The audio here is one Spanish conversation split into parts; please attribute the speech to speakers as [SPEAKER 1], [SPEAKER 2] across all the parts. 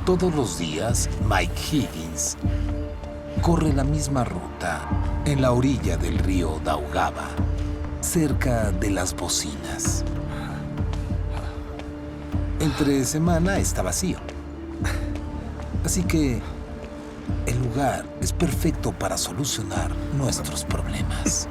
[SPEAKER 1] Todos los días, Mike Higgins corre la misma ruta en la orilla del río Daugava, cerca de las bocinas. Entre semana está vacío. Así que el lugar es perfecto para solucionar nuestros problemas.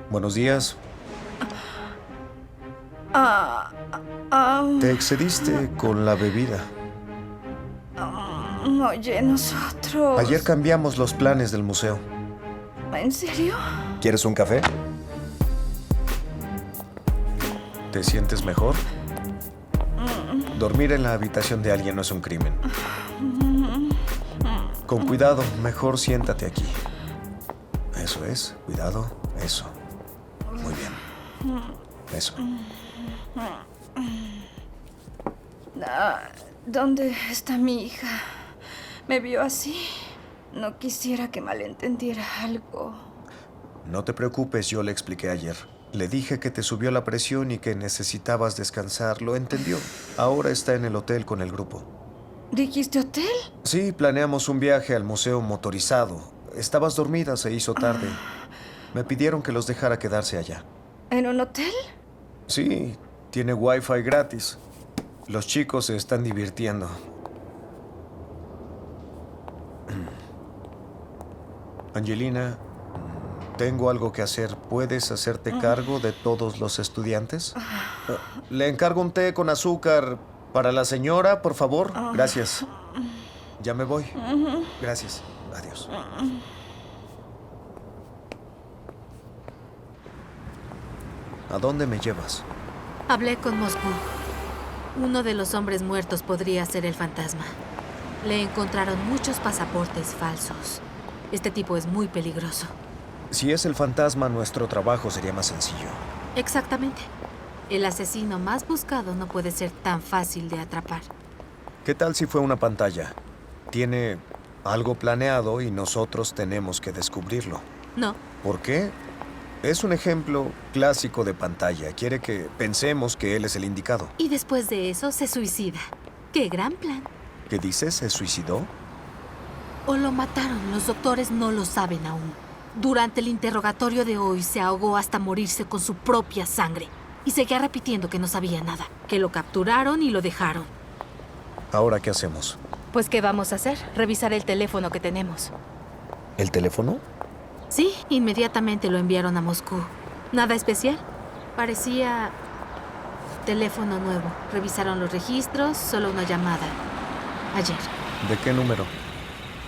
[SPEAKER 2] Buenos días. Te excediste con la bebida.
[SPEAKER 3] Oye, nosotros...
[SPEAKER 2] Ayer cambiamos los planes del museo.
[SPEAKER 3] ¿En serio?
[SPEAKER 2] ¿Quieres un café? ¿Te sientes mejor? Dormir en la habitación de alguien no es un crimen. Con cuidado, mejor siéntate aquí. Eso es, cuidado, eso. Muy bien. Eso.
[SPEAKER 3] ¿Dónde está mi hija? Me vio así. No quisiera que malentendiera algo.
[SPEAKER 2] No te preocupes, yo le expliqué ayer. Le dije que te subió la presión y que necesitabas descansar. Lo entendió. Ahora está en el hotel con el grupo.
[SPEAKER 3] ¿Dijiste hotel?
[SPEAKER 2] Sí, planeamos un viaje al museo motorizado. Estabas dormida, se hizo tarde. Me pidieron que los dejara quedarse allá.
[SPEAKER 3] ¿En un hotel?
[SPEAKER 2] Sí, tiene wifi gratis. Los chicos se están divirtiendo. Angelina, tengo algo que hacer. ¿Puedes hacerte cargo de todos los estudiantes? Le encargo un té con azúcar para la señora, por favor. Gracias. Ya me voy. Gracias. Adiós. ¿A dónde me llevas?
[SPEAKER 4] Hablé con Moscú. Uno de los hombres muertos podría ser el fantasma. Le encontraron muchos pasaportes falsos. Este tipo es muy peligroso.
[SPEAKER 2] Si es el fantasma, nuestro trabajo sería más sencillo.
[SPEAKER 4] Exactamente. El asesino más buscado no puede ser tan fácil de atrapar.
[SPEAKER 2] ¿Qué tal si fue una pantalla? Tiene algo planeado y nosotros tenemos que descubrirlo.
[SPEAKER 4] No.
[SPEAKER 2] ¿Por qué? Es un ejemplo clásico de pantalla. Quiere que pensemos que él es el indicado.
[SPEAKER 4] Y después de eso se suicida. ¡Qué gran plan!
[SPEAKER 2] ¿Qué dices? ¿Se suicidó?
[SPEAKER 4] O lo mataron. Los doctores no lo saben aún. Durante el interrogatorio de hoy se ahogó hasta morirse con su propia sangre. Y seguía repitiendo que no sabía nada. Que lo capturaron y lo dejaron.
[SPEAKER 2] ¿Ahora qué hacemos?
[SPEAKER 5] Pues, ¿qué vamos a hacer? Revisar el teléfono que tenemos.
[SPEAKER 2] ¿El teléfono?
[SPEAKER 4] Sí, inmediatamente lo enviaron a Moscú. Nada especial. Parecía teléfono nuevo. Revisaron los registros, solo una llamada. Ayer.
[SPEAKER 2] ¿De qué número?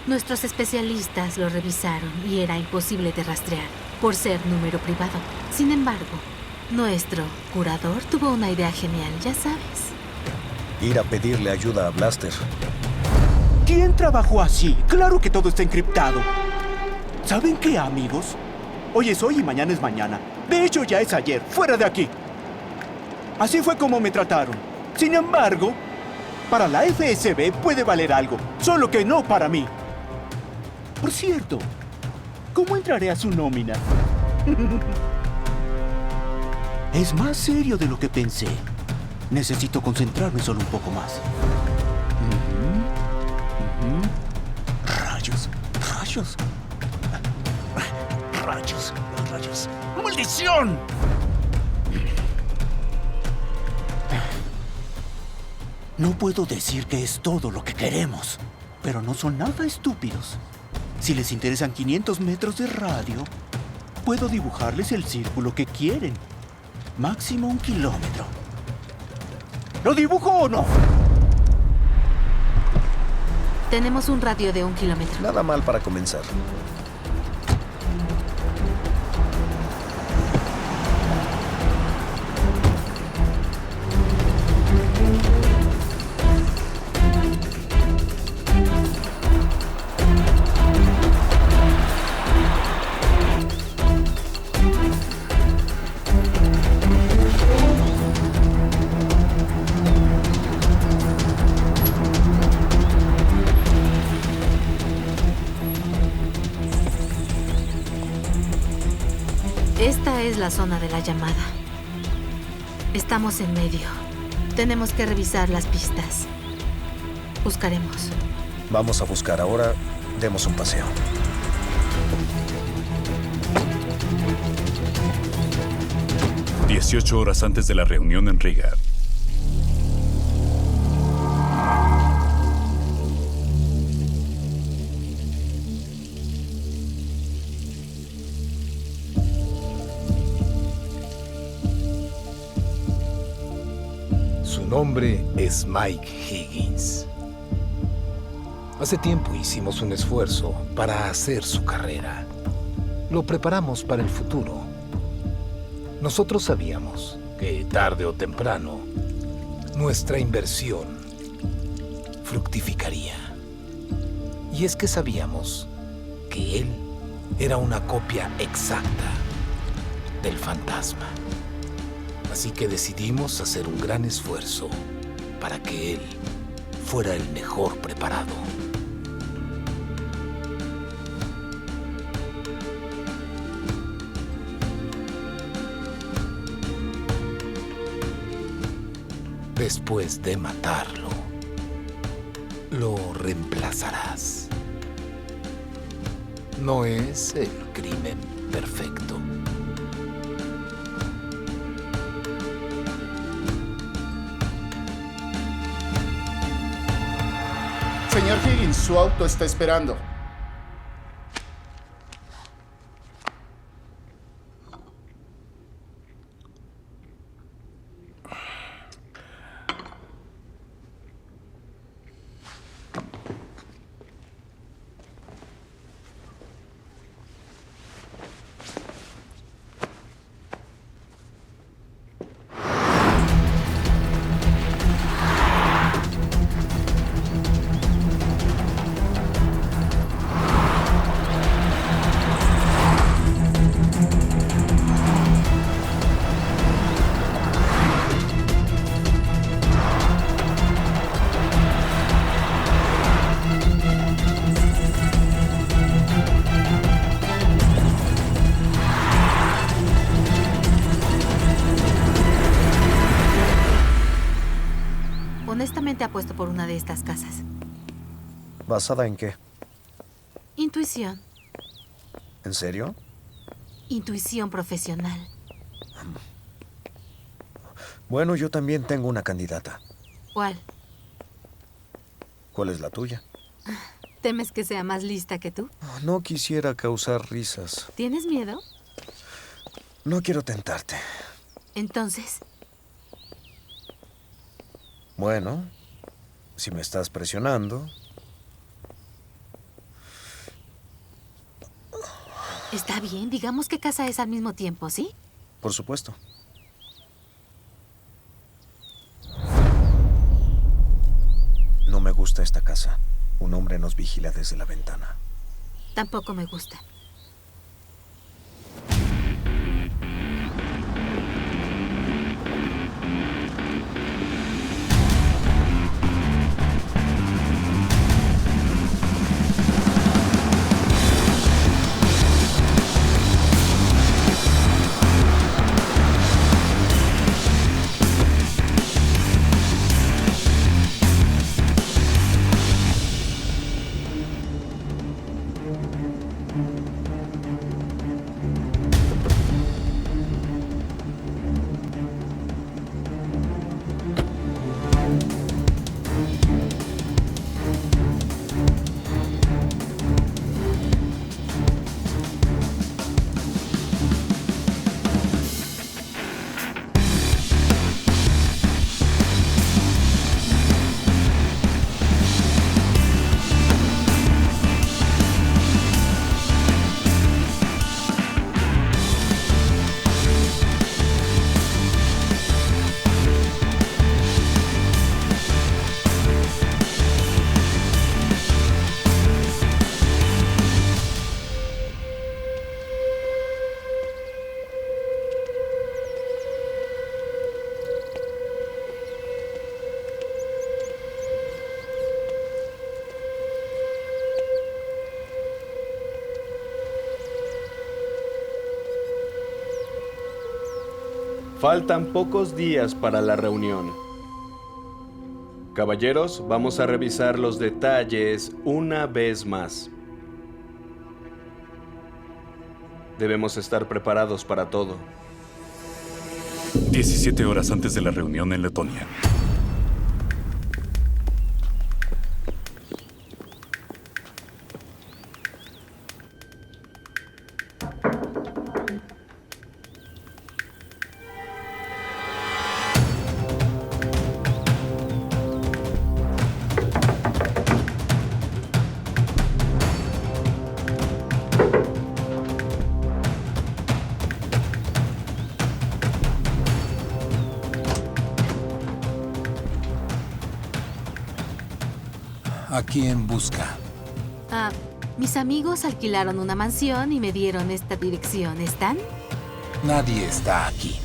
[SPEAKER 4] Nuestros especialistas lo revisaron y era imposible de rastrear, por ser número privado. Sin embargo, nuestro curador tuvo una idea genial, ya sabes.
[SPEAKER 2] Ir a pedirle ayuda a Blaster.
[SPEAKER 6] ¿Quién trabajó así? Claro que todo está encriptado. ¿Saben qué, amigos? Hoy es hoy y mañana es mañana. De hecho, ya es ayer. ¡Fuera de aquí! Así fue como me trataron. Sin embargo, para la FSB puede valer algo, solo que no para mí. Por cierto, ¿cómo entraré a su nómina? Es más serio de lo que pensé. Necesito concentrarme solo un poco más. Rayos, rayos. Rayos, rayos. ¡Maldición! No puedo decir que es todo lo que queremos, pero no son nada estúpidos. Si les interesan 500 metros de radio, puedo dibujarles el círculo que quieren. Máximo 1 kilómetro. ¿Lo dibujo o no?
[SPEAKER 4] Tenemos un radio de 1 kilómetro.
[SPEAKER 2] Nada mal para comenzar.
[SPEAKER 4] Esta es la zona de la llamada. Estamos en medio. Tenemos que revisar las pistas. Buscaremos.
[SPEAKER 2] Vamos a buscar ahora. Demos un paseo.
[SPEAKER 7] Dieciocho horas antes de la reunión en Riga.
[SPEAKER 1] Su nombre es Mike Higgins. Hace tiempo hicimos un esfuerzo para hacer su carrera. Lo preparamos para el futuro. Nosotros sabíamos que tarde o temprano nuestra inversión fructificaría. Y es que sabíamos que él era una copia exacta del fantasma. Así que decidimos hacer un gran esfuerzo para que él fuera el mejor preparado. Después de matarlo, lo reemplazarás. No es el crimen perfecto.
[SPEAKER 8] Señor Higgins, su auto está esperando.
[SPEAKER 4] Honestamente apuesto por una de estas casas.
[SPEAKER 2] ¿Basada en qué?
[SPEAKER 4] Intuición.
[SPEAKER 2] ¿En serio?
[SPEAKER 4] Intuición profesional.
[SPEAKER 2] Bueno, yo también tengo una candidata.
[SPEAKER 4] ¿Cuál?
[SPEAKER 2] ¿Cuál es la tuya?
[SPEAKER 4] ¿Temes que sea más lista que tú?
[SPEAKER 2] No quisiera causar risas.
[SPEAKER 4] ¿Tienes miedo?
[SPEAKER 2] No quiero tentarte.
[SPEAKER 4] Entonces,
[SPEAKER 2] Bueno, si me estás presionando.
[SPEAKER 4] está bien. Digamos que casa es al mismo tiempo, ¿sí?
[SPEAKER 2] Por supuesto. No me gusta esta casa. Un hombre nos vigila desde la ventana.
[SPEAKER 4] Tampoco me gusta.
[SPEAKER 9] Faltan pocos días para la reunión. Caballeros, vamos a revisar los detalles una vez más. Debemos estar preparados para todo.
[SPEAKER 7] 17 horas antes de la reunión en Letonia.
[SPEAKER 1] ¿A quién busca?
[SPEAKER 4] Mis amigos alquilaron una mansión y me dieron esta dirección. ¿Están?
[SPEAKER 1] Nadie está aquí.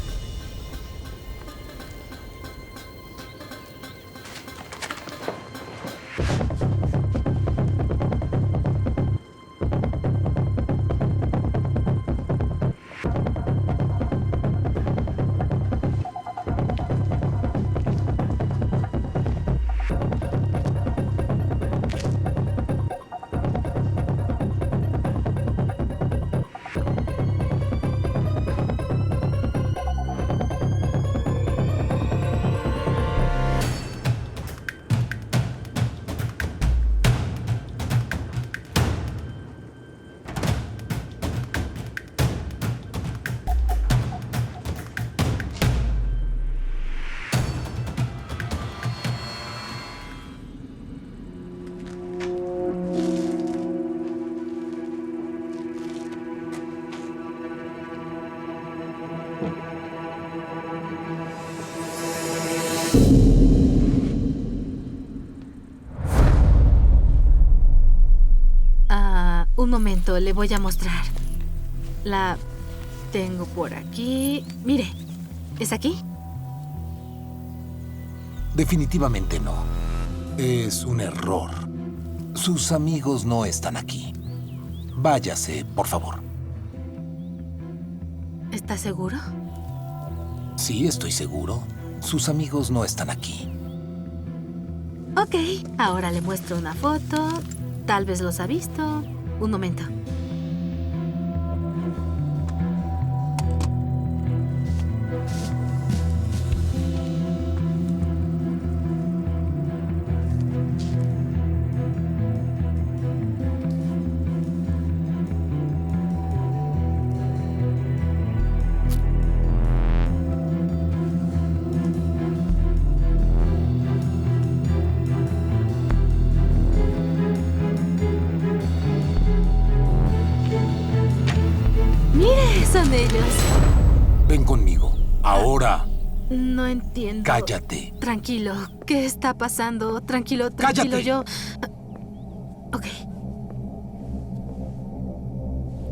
[SPEAKER 4] Un momento, le voy a mostrar. La tengo por aquí. Mire, ¿es aquí?
[SPEAKER 1] Definitivamente no. Es un error. Sus amigos no están aquí. Váyase, por favor.
[SPEAKER 4] ¿Está seguro?
[SPEAKER 1] Sí, estoy seguro. Sus amigos no están aquí.
[SPEAKER 4] Ok, ahora le muestro una foto. Tal vez los ha visto. Un momento. Son ellos.
[SPEAKER 1] Ven conmigo. Ahora.
[SPEAKER 4] No entiendo.
[SPEAKER 1] Cállate.
[SPEAKER 4] Tranquilo. ¿Qué está pasando? Tranquilo,
[SPEAKER 1] ¡Cállate!
[SPEAKER 4] yo... Ok.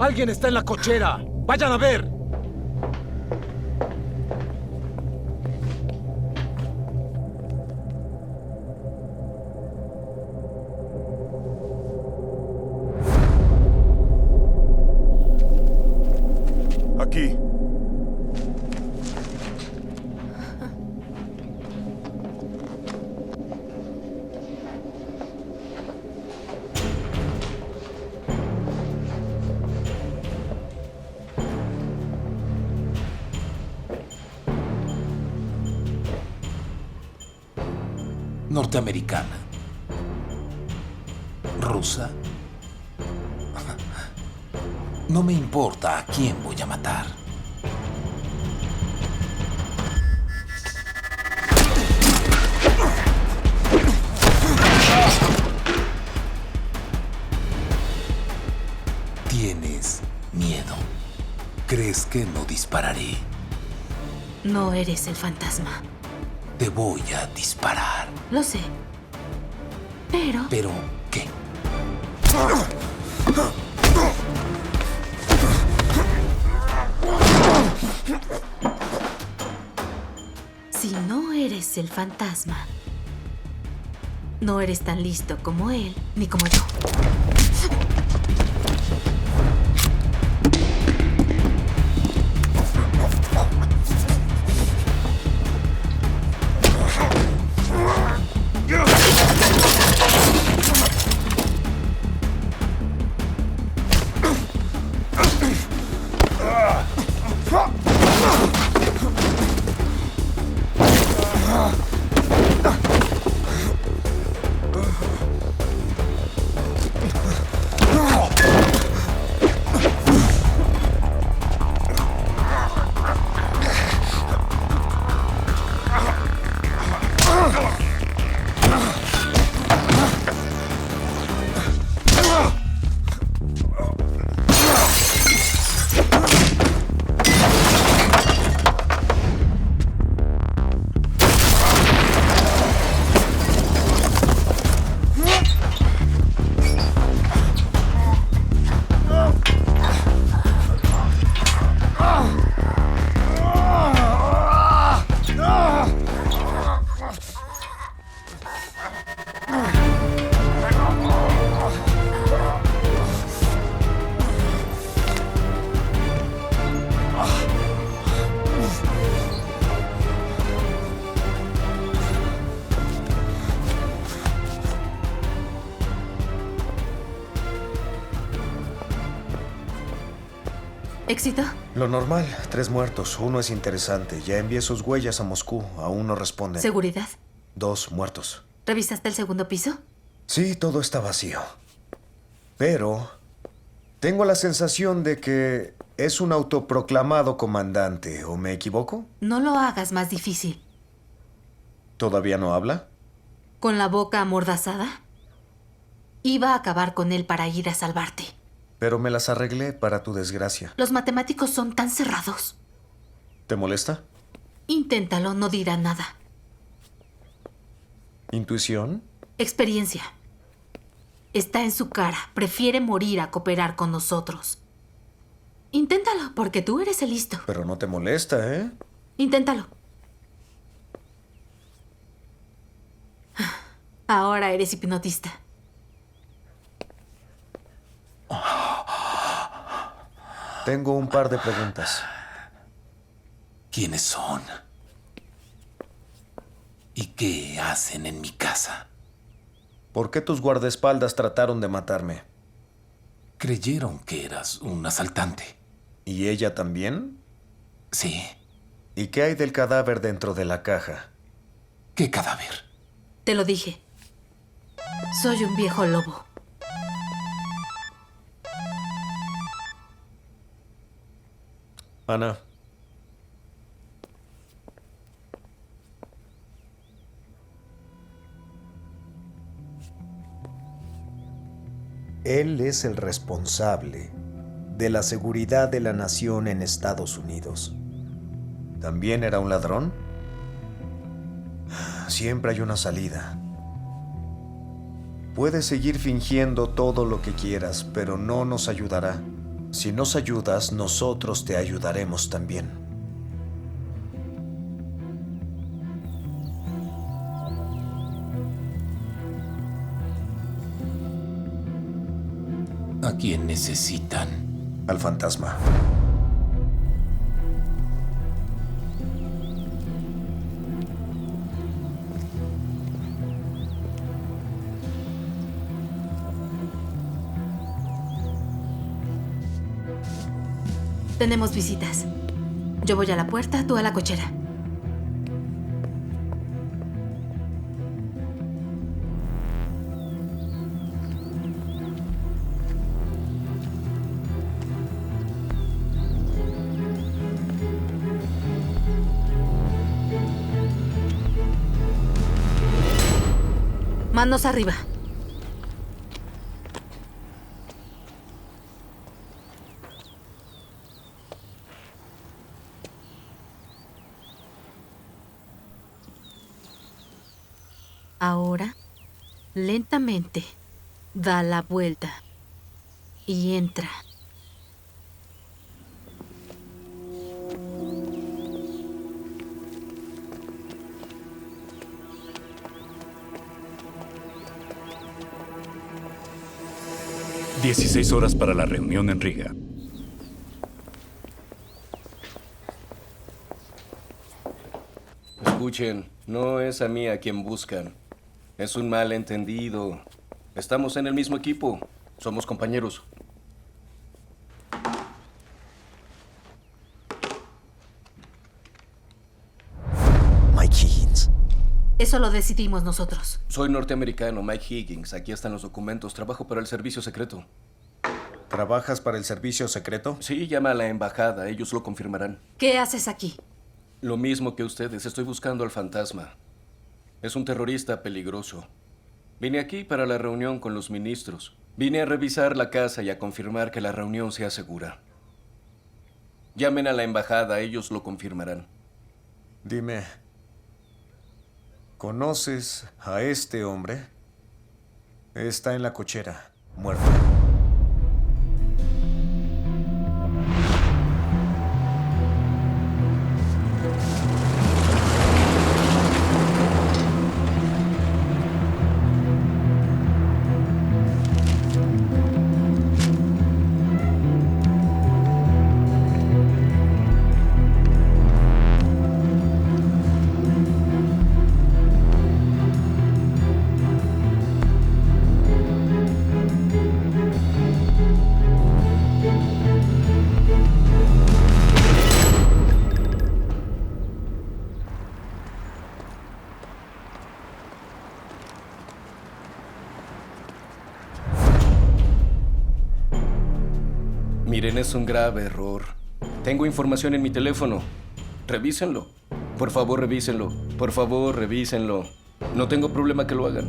[SPEAKER 1] ¡Alguien está en la cochera! ¡Vayan a ver!
[SPEAKER 10] Aquí.
[SPEAKER 1] Norteamericana. Rusa. No me importa a quién voy a matar. Tienes miedo. ¿Crees que no dispararé?
[SPEAKER 4] No eres el fantasma.
[SPEAKER 1] Te voy a disparar.
[SPEAKER 4] Lo sé. Pero...
[SPEAKER 1] ¿Pero qué?
[SPEAKER 4] Si no eres el fantasma, no eres tan listo como él, ni como yo. ¿Éxito?
[SPEAKER 2] Lo normal, 3 muertos. 1 es interesante. Ya envié sus huellas a Moscú. Aún no responden.
[SPEAKER 4] ¿Seguridad?
[SPEAKER 2] 2 muertos.
[SPEAKER 4] ¿Revisaste el segundo piso?
[SPEAKER 2] Sí, todo está vacío. Pero tengo la sensación de que es un autoproclamado comandante. ¿O me equivoco?
[SPEAKER 4] No lo hagas más difícil.
[SPEAKER 2] ¿Todavía no habla?
[SPEAKER 4] ¿Con la boca amordazada? Iba a acabar con él para ir a salvarte.
[SPEAKER 2] Pero me las arreglé para tu desgracia.
[SPEAKER 4] Los matemáticos son tan cerrados.
[SPEAKER 2] ¿Te molesta?
[SPEAKER 4] Inténtalo, no dirá nada.
[SPEAKER 2] ¿Intuición?
[SPEAKER 4] Experiencia. Está en su cara. Prefiere morir a cooperar con nosotros. Inténtalo, porque tú eres el listo.
[SPEAKER 2] Pero no te molesta, ¿eh?
[SPEAKER 4] Inténtalo. Ahora eres hipnotista.
[SPEAKER 2] Tengo un par de preguntas.
[SPEAKER 1] ¿Quiénes son? ¿Y qué hacen en mi casa?
[SPEAKER 2] ¿Por qué tus guardaespaldas trataron de matarme?
[SPEAKER 1] Creyeron que eras un asaltante.
[SPEAKER 2] ¿Y ella también?
[SPEAKER 1] Sí.
[SPEAKER 2] ¿Y qué hay del cadáver dentro de la caja?
[SPEAKER 1] ¿Qué cadáver?
[SPEAKER 4] Te lo dije. Soy un viejo lobo.
[SPEAKER 2] Ana. Él es el responsable de la seguridad de la nación en Estados Unidos. ¿También era un ladrón? Siempre hay una salida. Puedes seguir fingiendo todo lo que quieras, pero no nos ayudará. Si nos ayudas, nosotros te ayudaremos también.
[SPEAKER 1] ¿A quién necesitan?
[SPEAKER 2] Al fantasma.
[SPEAKER 4] Tenemos visitas. Yo voy a la puerta, tú a la cochera. Manos arriba. Ahora, lentamente, da la vuelta y entra.
[SPEAKER 7] $16 para la reunión en Riga.
[SPEAKER 9] Escuchen, no es a mí a quien buscan. Es un malentendido. Estamos en el mismo equipo. Somos compañeros.
[SPEAKER 2] Mike Higgins.
[SPEAKER 4] Eso lo decidimos nosotros.
[SPEAKER 9] Soy norteamericano, Mike Higgins. Aquí están los documentos. Trabajo para el servicio secreto.
[SPEAKER 2] ¿Trabajas para el servicio secreto?
[SPEAKER 9] Sí, llama a la embajada. Ellos lo confirmarán.
[SPEAKER 4] ¿Qué haces aquí?
[SPEAKER 9] Lo mismo que ustedes. Estoy buscando al fantasma. Es un terrorista peligroso. Vine aquí para la reunión con los ministros. Vine a revisar la casa y a confirmar que la reunión sea segura. Llamen a la embajada. Ellos lo confirmarán.
[SPEAKER 2] Dime, ¿conoces a este hombre? Está en la cochera, muerto.
[SPEAKER 9] Miren, es un grave error. Tengo información en mi teléfono. Revísenlo. Por favor, revísenlo. Por favor, revísenlo. No tengo problema que lo hagan.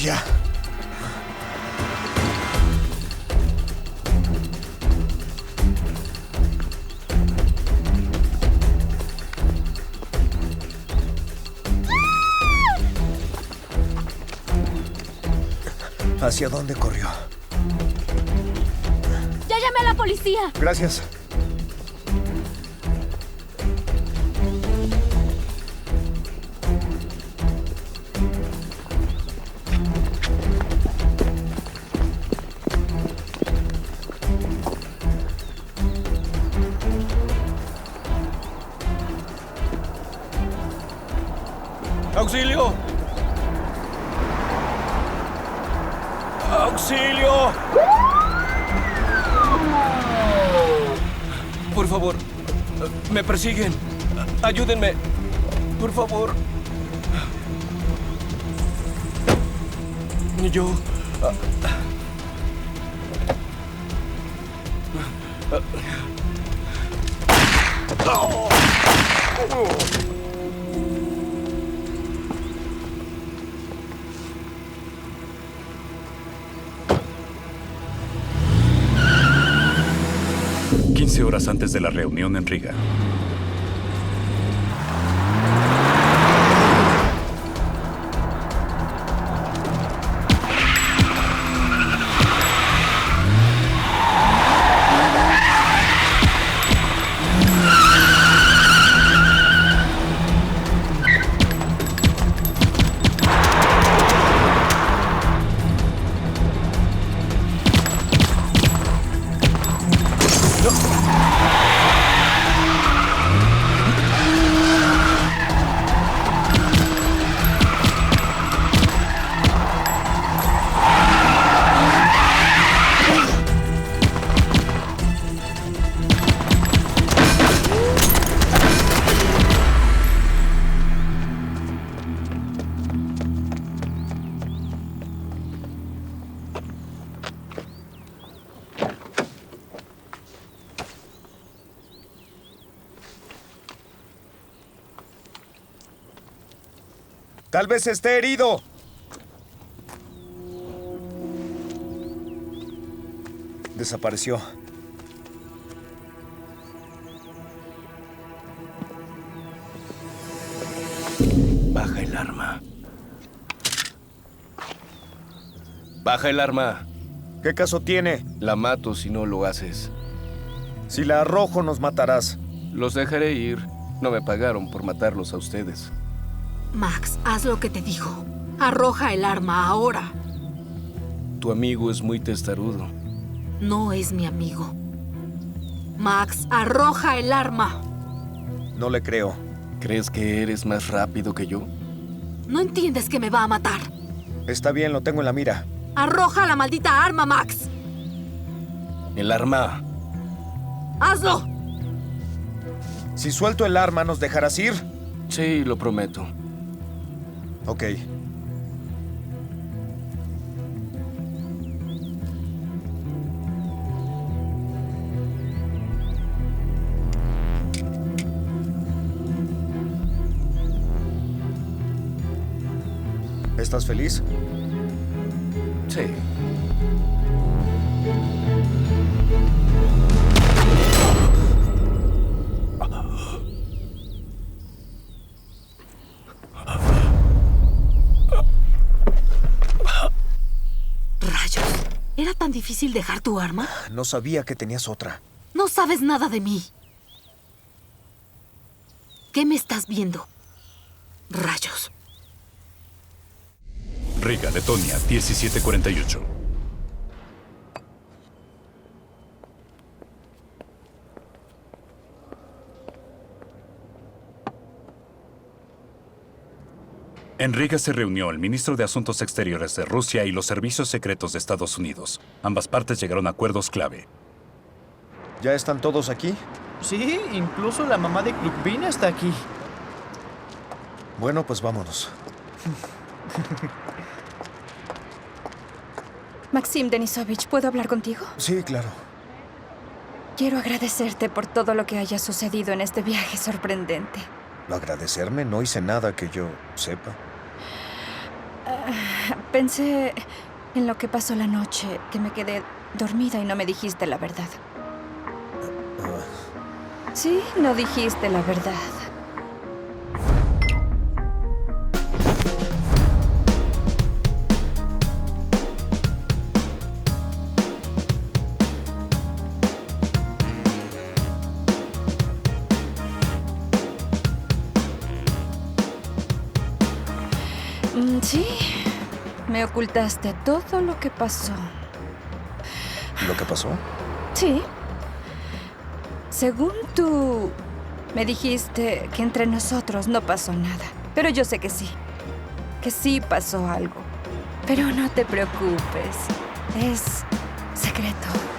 [SPEAKER 2] Ya. ¿Hacia dónde corrió?
[SPEAKER 4] ¡Ya llamé a la policía!
[SPEAKER 2] Gracias.
[SPEAKER 9] ¡Auxilio! ¡Auxilio! Por favor, me persiguen. Ayúdenme. Por favor. Yo...
[SPEAKER 7] horas antes de la reunión en Riga.
[SPEAKER 2] Tal vez esté herido. Desapareció.
[SPEAKER 9] Baja el arma. Baja el arma.
[SPEAKER 2] ¿Qué caso tiene?
[SPEAKER 9] La mato si no lo haces.
[SPEAKER 2] Si la arrojo, nos matarás.
[SPEAKER 9] Los dejaré ir. No me pagaron por matarlos a ustedes.
[SPEAKER 4] Max, haz lo que te digo. Arroja el arma ahora.
[SPEAKER 9] Tu amigo es muy testarudo.
[SPEAKER 4] No es mi amigo. Max, arroja el arma.
[SPEAKER 2] No le creo.
[SPEAKER 9] ¿Crees que eres más rápido que yo?
[SPEAKER 4] ¿No entiendes que me va a matar?
[SPEAKER 2] Está bien, lo tengo en la mira.
[SPEAKER 4] Arroja la maldita arma, Max.
[SPEAKER 9] El arma.
[SPEAKER 4] ¡Hazlo!
[SPEAKER 2] Si suelto el arma, ¿nos dejarás ir?
[SPEAKER 9] Sí, lo prometo.
[SPEAKER 2] Ok. ¿Estás feliz?
[SPEAKER 9] Sí.
[SPEAKER 4] Rayos. ¿Era tan difícil dejar tu arma?
[SPEAKER 2] No sabía que tenías otra.
[SPEAKER 4] No sabes nada de mí. ¿Qué me estás viendo? Rayos.
[SPEAKER 7] Riga, Letonia, 1748. En Riga se reunió el ministro de Asuntos Exteriores de Rusia y los servicios secretos de Estados Unidos. Ambas partes llegaron a acuerdos clave.
[SPEAKER 2] ¿Ya están todos aquí?
[SPEAKER 10] Sí, incluso la mamá de Klukbin está aquí.
[SPEAKER 2] Bueno, pues vámonos.
[SPEAKER 3] Maxim Denisovich, ¿puedo hablar contigo?
[SPEAKER 2] Sí, claro.
[SPEAKER 3] Quiero agradecerte por todo lo que haya sucedido en este viaje sorprendente.
[SPEAKER 2] ¿Agradecerme? No hice nada que yo sepa.
[SPEAKER 3] Pensé en lo que pasó la noche, que me quedé dormida y no me dijiste la verdad. Sí, no dijiste la verdad. Sí, me ocultaste todo lo que pasó.
[SPEAKER 2] ¿Lo que pasó?
[SPEAKER 3] Sí. Según tú, me dijiste que entre nosotros no pasó nada. Pero yo sé que sí pasó algo. Pero no te preocupes, es secreto.